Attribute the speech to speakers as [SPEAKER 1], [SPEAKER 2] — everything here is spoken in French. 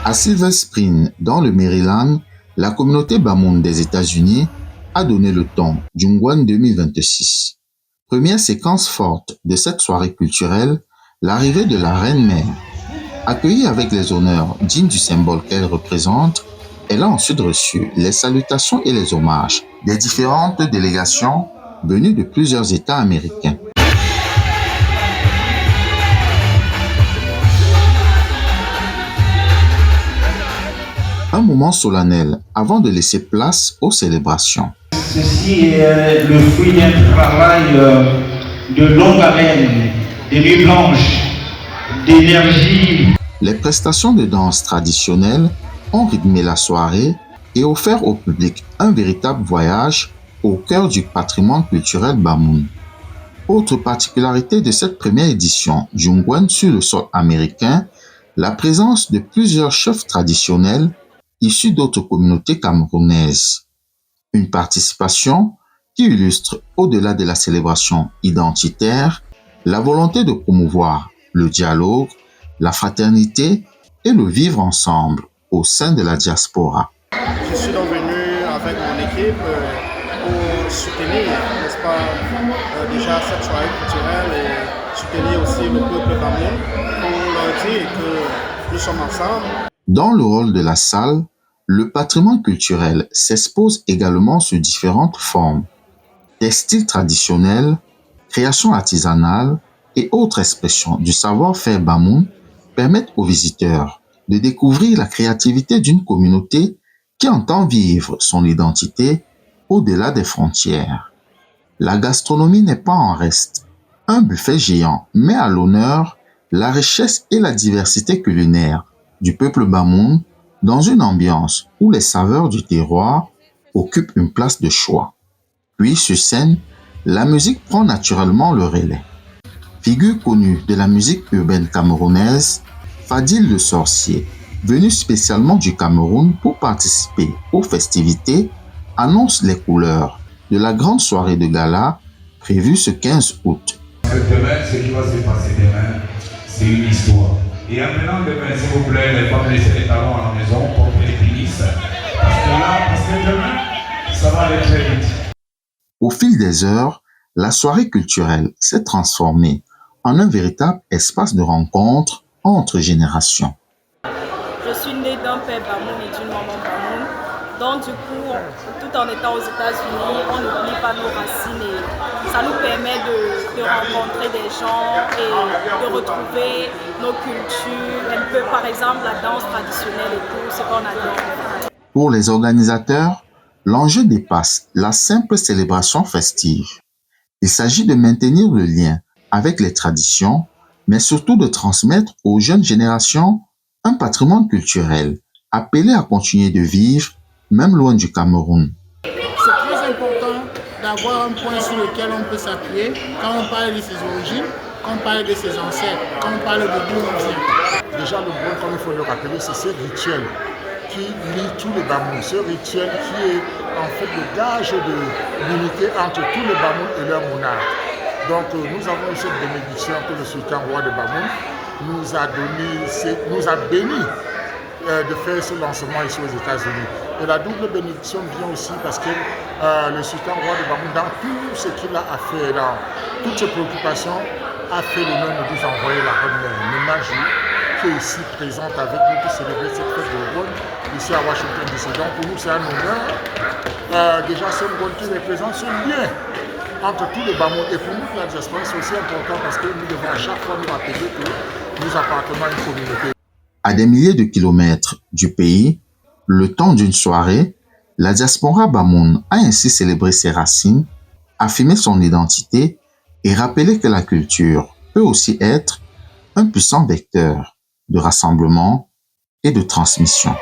[SPEAKER 1] À Silver Spring, dans le Maryland, la communauté Bamoun des États-Unis a donné le ton Jungwan 2026. Première séquence forte de cette soirée culturelle, l'arrivée de la Reine-Mère. Accueillie avec les honneurs dignes du symbole qu'elle représente, elle a ensuite reçu les salutations et les hommages des différentes délégations venues de plusieurs États américains. Un moment solennel avant de laisser place aux célébrations.
[SPEAKER 2] Ceci est le fruit d'un travail de longue haleine, de nuits blanches, d'énergie.
[SPEAKER 1] Les prestations de danse traditionnelles ont rythmé la soirée et offert au public un véritable voyage au cœur du patrimoine culturel Bamoun. Autre particularité de cette première édition Jungwan sur le sol américain, la présence de plusieurs chefs traditionnels issus d'autres communautés camerounaises. Une participation qui illustre, au-delà de la célébration identitaire, la volonté de promouvoir le dialogue, la fraternité et le vivre ensemble au sein de la diaspora.
[SPEAKER 3] Je suis donc venu avec mon équipe pour soutenir, n'est-ce pas, déjà cette soirée culturelle et soutenir aussi le peuple Bamoun pour leur dire que nous sommes ensemble.
[SPEAKER 1] Dans le rôle de la salle, le patrimoine culturel s'expose également sous différentes formes. Des styles traditionnels, créations artisanales et autres expressions du savoir-faire Bamoun permettent aux visiteurs de découvrir la créativité d'une communauté qui entend vivre son identité au-delà des frontières. La gastronomie n'est pas en reste. Un buffet géant met à l'honneur la richesse et la diversité culinaire du peuple Bamoun dans une ambiance où les saveurs du terroir occupent une place de choix. Puis sur scène, la musique prend naturellement le relais. Figure connue de la musique urbaine camerounaise, Fadil le Sorcier, venu spécialement du Cameroun pour participer aux festivités, annonce les couleurs de la grande soirée de gala prévue ce 15 août.
[SPEAKER 4] Demain, ce qui va se passer demain, c'est une histoire. Et en venant demain, s'il vous plaît, ne pas me laisser les talons à la maison pour que les finissent. Parce que demain, ça va aller très vite.
[SPEAKER 1] Au fil des heures, la soirée culturelle s'est transformée en un véritable espace de rencontre entre générations.
[SPEAKER 5] Je suis née d'un père Bamoun et d'une maman Bamoun. Donc du coup, tout en étant aux États-Unis, on n'oublie pas nos racines et ça nous permet de rencontrer des gens et de retrouver nos cultures, un peu par exemple la danse traditionnelle et tout ce qu'on adore.
[SPEAKER 1] Pour les organisateurs, l'enjeu dépasse la simple célébration festive. Il s'agit de maintenir le lien avec les traditions, mais surtout de transmettre aux jeunes générations un patrimoine culturel appelé à continuer de vivre même loin du Cameroun.
[SPEAKER 3] C'est très important d'avoir un point sur lequel on peut s'appuyer quand on parle de ses origines, quand on parle de ses ancêtres, quand on parle de d'où on vient.
[SPEAKER 6] Déjà, le bon, comme il faut le rappeler, c'est ce rituel qui lie tous les Bamoun. Ce rituel qui est en fait le gage de l'unité entre tous les Bamoun et leur monarque. Donc nous avons eu cette bénédiction que le sultan roi de Bamoun nous a béni de faire ce lancement ici aux États-Unis. Et la double bénédiction vient aussi parce que le sultan roi de Bamoun, dans tout ce qu'il a à faire, dans toutes ses préoccupations, a fait l'honneur de nous envoyer la reine Nemaju, qui est ici présente avec nous pour célébrer cette fête de Rhône ici à Washington DC. Donc pour nous c'est un honneur. Déjà ce Rhône qui représente ce lien entre tous les Bamoun. Et pour nous la diaspora c'est aussi important parce que nous devons à chaque fois nous rappeler que nous appartenons à une communauté.
[SPEAKER 1] À des milliers de kilomètres du pays, le temps d'une soirée, la diaspora Bamoun a ainsi célébré ses racines, affirmé son identité et rappelé que la culture peut aussi être un puissant vecteur de rassemblement et de transmission.